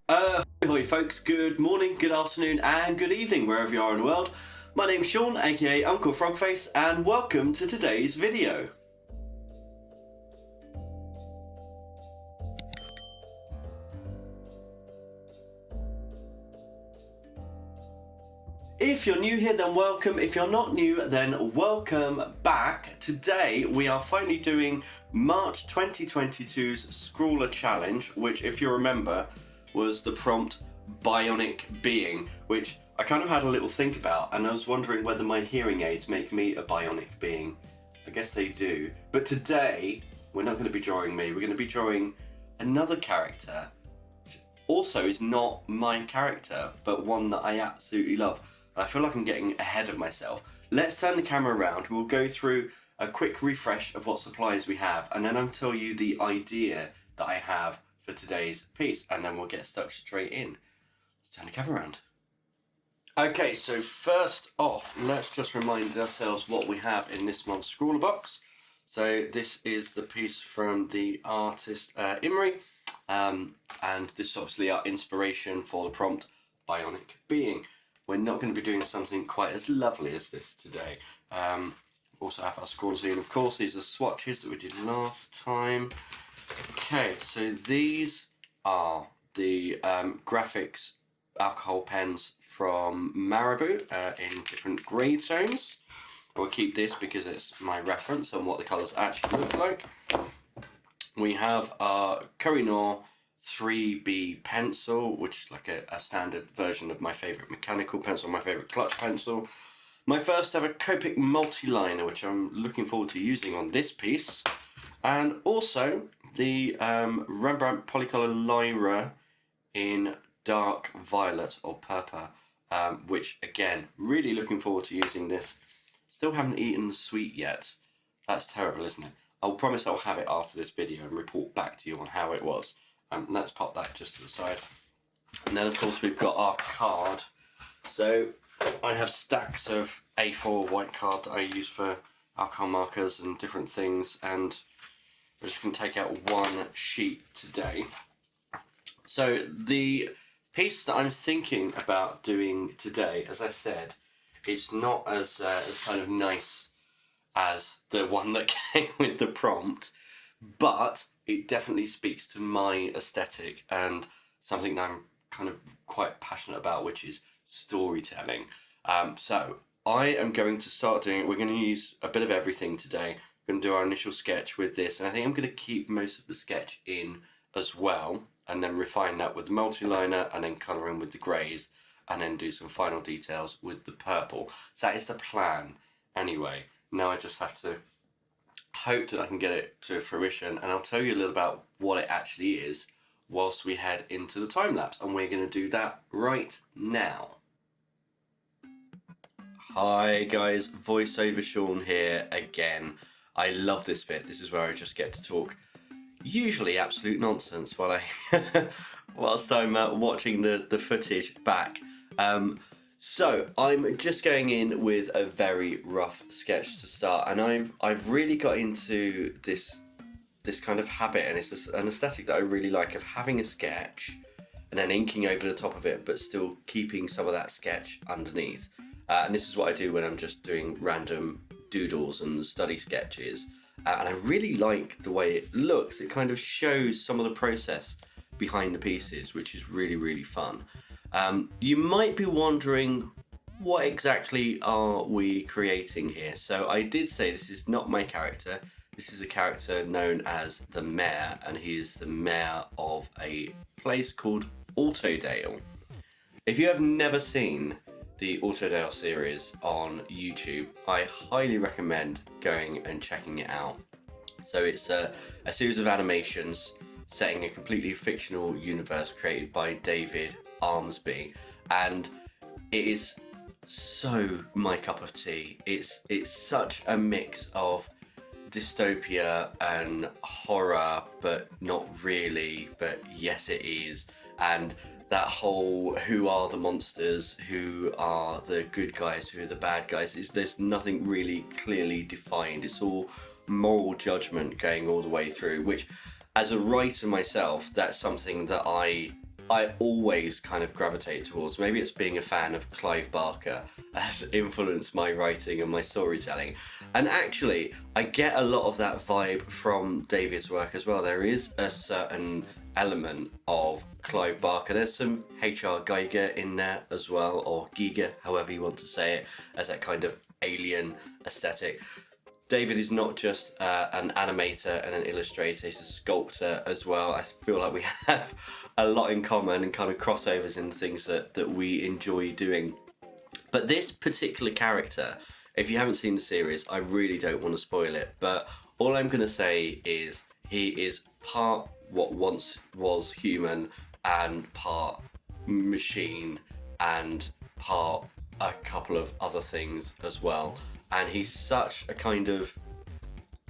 Ahoy folks, good morning, good afternoon and good evening wherever you are in the world. My name's Sean, aka Uncle Frogface, and welcome to today's video. If you're new here, then welcome. If you're not new, then welcome back. Today we are finally doing March 2022's ScrawlrChallenge, which, if you remember, was the prompt Bionic being, which I kind of had a little think about, and I was wondering whether my hearing aids make me a bionic being. I guess they do. But today, we're not going to be drawing me, we're going to be drawing another character, which also is not my character, but one that I absolutely love. I feel like I'm getting ahead of myself. Let's turn the camera around, we'll go through a quick refresh of what supplies we have, and then I'll tell you the idea that I have for today's piece, and then we'll get stuck straight in. Let's turn the camera around. Okay, so first off, let's just remind ourselves what we have in this month's Scrawler box. So this is the piece from the artist Imri, and this is obviously our inspiration for the prompt Bionic being. We're not going to be doing something quite as lovely as this today. Also have our scroll zine, of course. These are swatches that we did last time. Okay, so these are the graphics alcohol pens from Marabou in different grade zones. We'll keep this because it's my reference on what the colours actually look like. We have our Kohinoor 3B pencil, which is like a standard version of my favourite mechanical pencil, my favourite clutch pencil. My first ever Copic multi-liner, which I'm looking forward to using on this piece. And also the Rembrandt Polycolour Lyra in dark violet or purple, which again, really looking forward to using this. Still haven't eaten the sweet yet. That's terrible, isn't it? I'll promise I'll have it after this video and report back to you on how it was. Let's pop that just to the side. And then of course we've got our card. So I have stacks of A4 white card that I use for alcohol markers and different things, and we're just going to take out one sheet today. So the piece that I'm thinking about doing today, as I said, it's not as kind of nice as the one that came with the prompt, but it definitely speaks to my aesthetic and something that I'm kind of quite passionate about, which is storytelling. So I am going to start doing it. We're going to use a bit of everything today. We're going to do our initial sketch with this, and I think I'm going to keep most of the sketch in as well, and then refine that with the multi-liner, and then colour in with the greys, and then do some final details with the purple. So that is the plan anyway. Now I just have to hope that I can get it to fruition, and I'll tell you a little about what it actually is whilst we head into the time lapse, and we're going to do that right now. Hi guys, voiceover Sean here again. I love this bit. This is where I just get to talk usually absolute nonsense while whilst I'm watching the footage back. So I'm just going in with a very rough sketch to start, and I've really got into this kind of habit, and it's an aesthetic that I really like, of having a sketch and then inking over the top of it, but still keeping some of that sketch underneath. And this is what I do when I'm just doing random doodles and study sketches. And I really like the way it looks. It kind of shows some of the process behind the pieces, which is really, really fun. You might be wondering, what exactly are we creating here? So I did say this is not my character. This is a character known as the Mayor, and he is the mayor of a place called Autodale. If you have never seen the Autodale series on YouTube, I highly recommend going and checking it out. So it's a series of animations setting a completely fictional universe created by David Armsby, and it is so my cup of tea. It's such a mix of dystopia and horror, but not really, but yes it is, and that whole who are the monsters, who are the good guys, who are the bad guys, there's nothing really clearly defined. It's all moral judgment going all the way through, which as a writer myself, that's something that I I always kind of gravitate towards. Maybe it's being a fan of Clive Barker has influenced my writing and my storytelling. And actually, I get a lot of that vibe from David's work as well. There is a certain element of Clive Barker. There's some H.R. Geiger in there as well, or Giger, however you want to say it, as that kind of alien aesthetic. David is not just an animator and an illustrator, he's a sculptor as well. I feel like we have a lot in common and kind of crossovers in things that we enjoy doing. But this particular character, if you haven't seen the series, I really don't want to spoil it, but all I'm going to say is he is part what once was human and part machine and part a couple of other things as well. And he's such a kind of,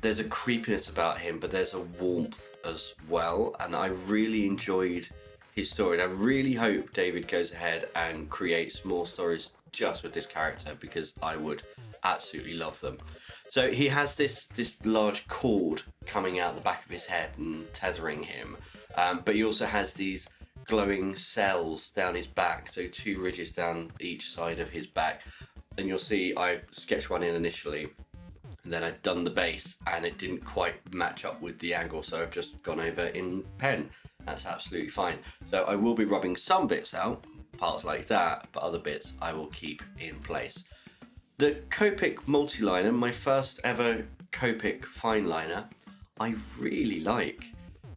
there's a creepiness about him, but there's a warmth as well. And I really enjoyed his story. And I really hope David goes ahead and creates more stories just with this character, because I would absolutely love them. So he has this large cord coming out the back of his head and tethering him. But he also has these glowing cells down his back. So 2 ridges down each side of his back. And you'll see I sketched one in initially, and then I'd done the base and it didn't quite match up with the angle, so I've just gone over in pen. That's absolutely fine. So I will be rubbing some bits out, parts like that, but other bits I will keep in place. The Copic multiliner, my first ever Copic fine liner, I really like.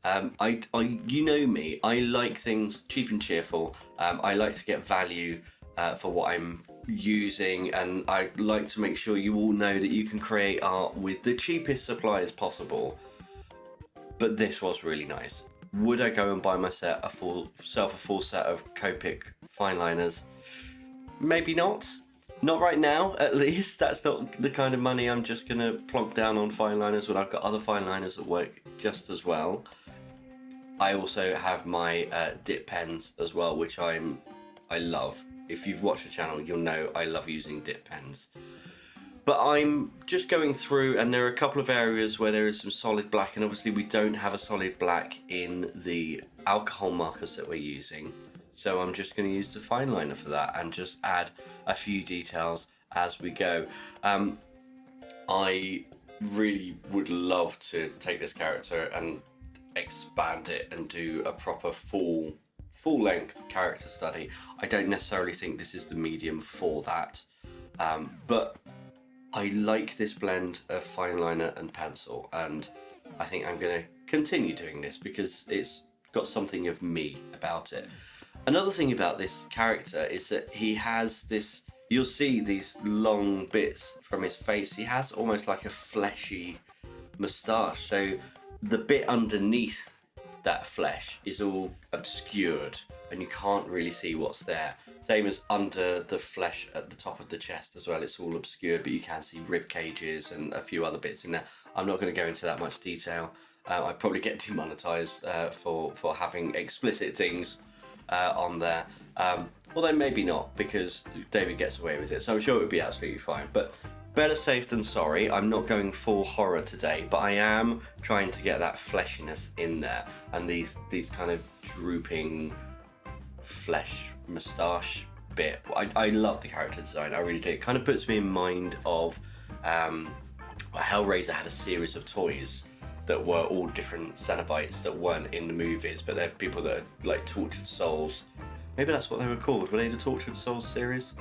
You know me, I like things cheap and cheerful. I like to get value for what I'm using, and I like to make sure you all know that you can create art with the cheapest supplies possible. But this was really nice. Would I go and buy myself a full set of Copic fine liners? Maybe not. Not right now, at least. That's not the kind of money I'm just gonna plonk down on fine liners when I've got other fine liners that work just as well. I also have my dip pens as well, which I love. If you've watched the channel, you'll know I love using dip pens. But I'm just going through, and there are a couple of areas where there is some solid black, and obviously we don't have a solid black in the alcohol markers that we're using. So I'm just going to use the fine liner for that and just add a few details as we go. I really would love to take this character and expand it and do a proper full-length character study. I don't necessarily think this is the medium for that, but I like this blend of fine liner and pencil, and I think I'm going to continue doing this because it's got something of me about it. Another thing about this character is that he has this, you'll see these long bits from his face, he has almost like a fleshy moustache, so the bit underneath that flesh is all obscured and you can't really see what's there. Same as under the flesh at the top of the chest as well, it's all obscured, but you can see rib cages and a few other bits in there. I'm not going to go into that much detail. I'd probably get demonetized for having explicit things on there. Although maybe not, because David gets away with it, so I'm sure it would be absolutely fine. But better safe than sorry. I'm not going full horror today, but I am trying to get that fleshiness in there, and these kind of drooping flesh moustache bit. I love the character design, I really do. It kind of puts me in mind of Hellraiser had a series of toys that were all different Cenobites that weren't in the movies, but they're people that are like tortured souls. Maybe that's what they were called. Were they the Tortured Souls series?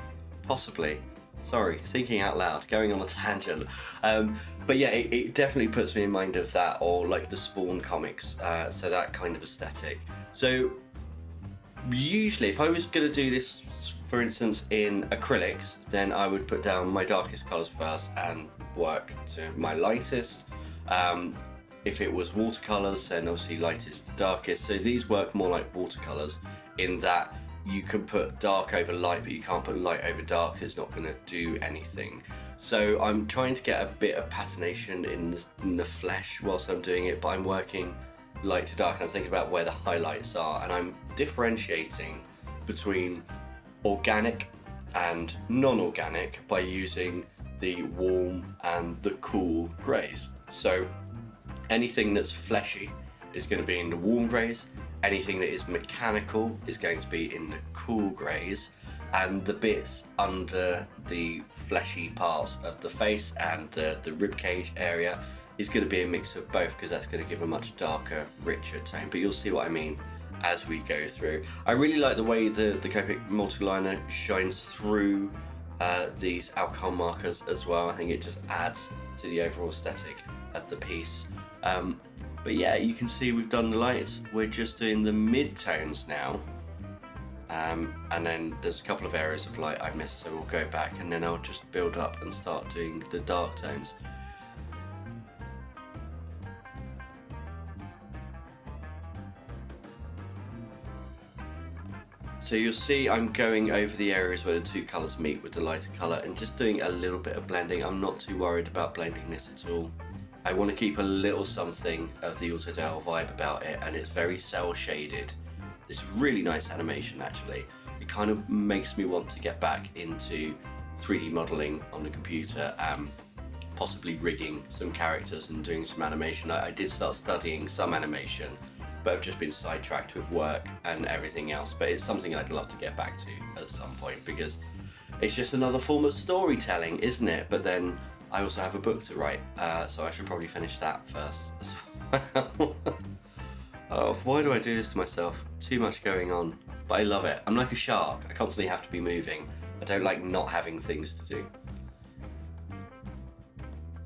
Possibly. Sorry, thinking out loud, going on a tangent. But yeah, it definitely puts me in mind of that, or like the Spawn comics, so that kind of aesthetic. So usually if I was going to do this, for instance, in acrylics, then I would put down my darkest colours first and work to my lightest. If it was watercolours, then obviously lightest to darkest. So these work more like watercolours in that you can put dark over light, but you can't put light over dark. It's not going to do anything. So I'm trying to get a bit of patination in the flesh whilst I'm doing it, but I'm working light to dark, and I'm thinking about where the highlights are, and I'm differentiating between organic and non-organic by using the warm and the cool greys. So anything that's fleshy is going to be in the warm greys, Anything that is mechanical is going to be in the cool greys, and the bits under the fleshy parts of the face and the rib cage area is going to be a mix of both, because that's going to give a much darker, richer tone. But you'll see what I mean as we go through. I really like the way the Copic multi-liner shines through these alcohol markers as well. I think it just adds to the overall aesthetic of the piece. But yeah, you can see we've done the light. We're just doing the mid-tones now. And then there's a couple of areas of light I missed, so we'll go back and then I'll just build up and start doing the dark tones. So you'll see I'm going over the areas where the two colours meet with the lighter colour and just doing a little bit of blending. I'm not too worried about blending this at all. I want to keep a little something of the Autodale vibe about it, and it's very cell shaded. It's really nice animation actually. It kind of makes me want to get back into 3D modelling on the computer, possibly rigging some characters and doing some animation. I did start studying some animation, but I've just been sidetracked with work and everything else. But it's something I'd love to get back to at some point, because it's just another form of storytelling, isn't it? But then I also have a book to write, so I should probably finish that first as well. Oh, why do I do this to myself? Too much going on, but I love it. I'm like a shark. I constantly have to be moving. I don't like not having things to do.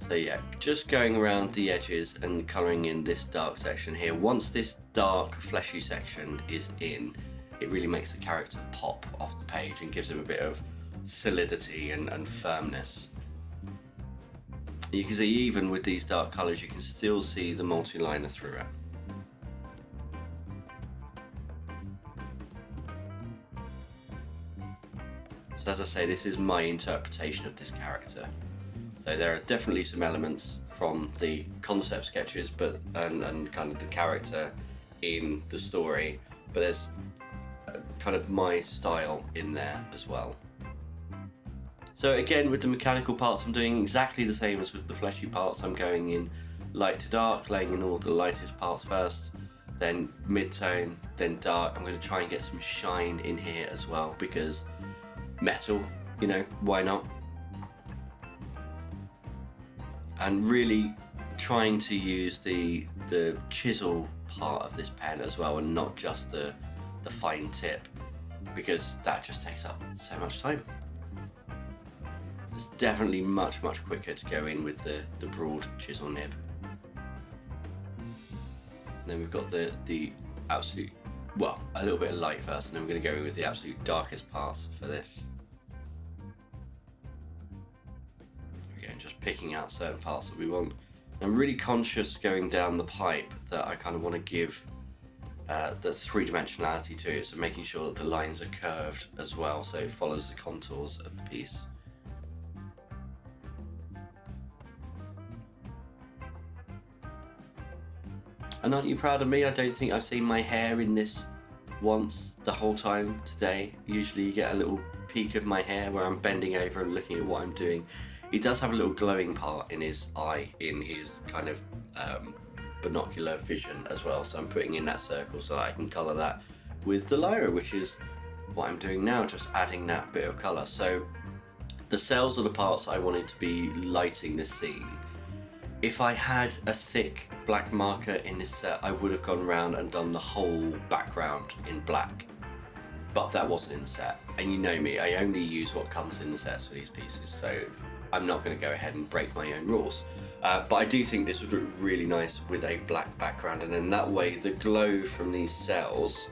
So yeah, just going around the edges and colouring in this dark section here. Once this dark fleshy section is in, it really makes the character pop off the page and gives him a bit of solidity and firmness. You can see even with these dark colours, you can still see the multi-liner through it. So as I say, this is my interpretation of this character. So there are definitely some elements from the concept sketches, but and kind of the character in the story, but there's kind of my style in there as well. So again, with the mechanical parts, I'm doing exactly the same as with the fleshy parts. I'm going in light to dark, laying in all the lightest parts first, then mid-tone, then dark. I'm going to try and get some shine in here as well, because metal, you know, why not? And really trying to use the chisel part of this pen as well, and not just the fine tip, because that just takes up so much time. It's definitely much quicker to go in with the broad chisel nib. And then we've got the absolute, well, a little bit of light first, and then we're going to go in with the absolute darkest parts for this. Again, just picking out certain parts that we want. I'm really conscious going down the pipe that I kind of want to give the three-dimensionality to it, so making sure that the lines are curved as well, so it follows the contours of the piece. And aren't you proud of me? I don't think I've seen my hair in this once the whole time today. Usually you get a little peek of my hair where I'm bending over and looking at what I'm doing. He does have a little glowing part in his eye, in his kind of binocular vision as well. So I'm putting in that circle so that I can colour that with the Lyra, which is what I'm doing now, just adding that bit of colour. So the cells are the parts I wanted to be lighting this scene. If I had a thick black marker in this set, I would have gone around and done the whole background in black. But that wasn't in the set. And you know me, I only use what comes in the sets for these pieces, so I'm not going to go ahead and break my own rules. But I do think this would look really nice with a black background, and then that way the glow from these cells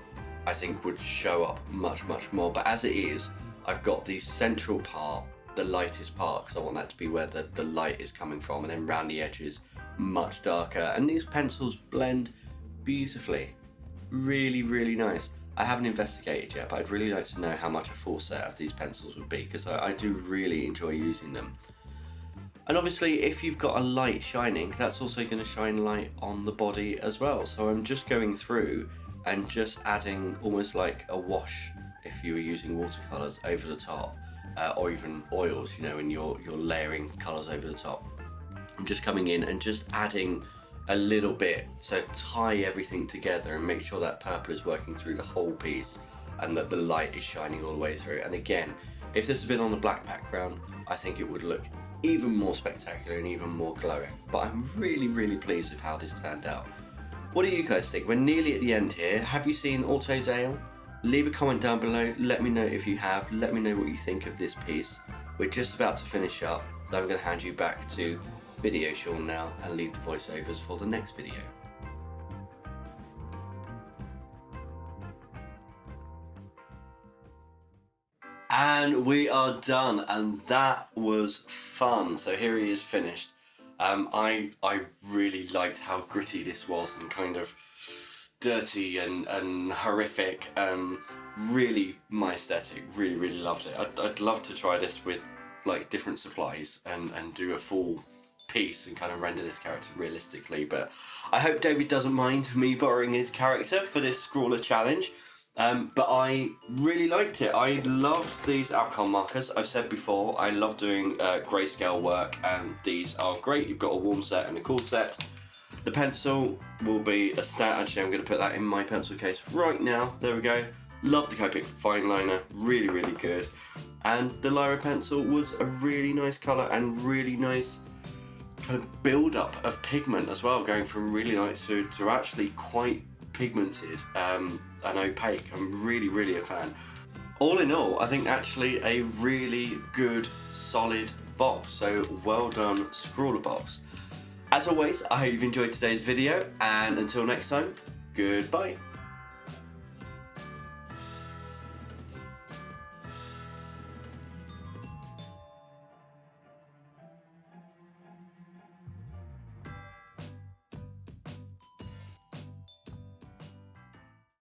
I think would show up much more. But as it is, I've got the central part, the lightest part, because I want that to be where the light is coming from, and then round the edges much darker. And these pencils blend beautifully. Really nice. I haven't investigated yet, but I'd really like to know how much a full set of these pencils would be, because I do really enjoy using them. And obviously if you've got a light shining, that's also going to shine light on the body as well. So I'm just going through and just adding almost like a wash, if you were using watercolours, over the top. Or even oils, you know, and you're layering colours over the top. I'm just coming in and just adding a little bit to tie everything together and make sure that purple is working through the whole piece and that the light is shining all the way through. And again, if this had been on the black background, I think it would look even more spectacular and even more glowing. But I'm really pleased with how this turned out. What do you guys think? We're nearly at the end here. Have you seen Autodale? Leave a comment down below, let me know if you have, let me know what you think of this piece. We're just about to finish up, so I'm going to hand you back to Video Sean now and leave the voiceovers for the next video. And we are done, and that was fun. So here he is finished. I really liked how gritty this was and kind of dirty and horrific. Really my aesthetic, really loved it. I'd love to try this with like different supplies and do a full piece and kind of render this character realistically, but I hope David doesn't mind me borrowing his character for this Scrawler challenge. But I really liked it. I loved these alcohol markers. I've said before, I love doing grayscale work, and these are great. You've got a warm set and a cool set. The pencil will be a stat. Actually, I'm going to put that in my pencil case right now. There we go. Love the Copic fine liner. Really good. And the Lyra pencil was a really nice colour and really nice kind of build up of pigment as well, going from really light to actually quite pigmented and opaque. I'm really a fan. All in all, I think actually a really good solid box, so well done Scrawler box. As always, I hope you've enjoyed today's video, and until next time, goodbye.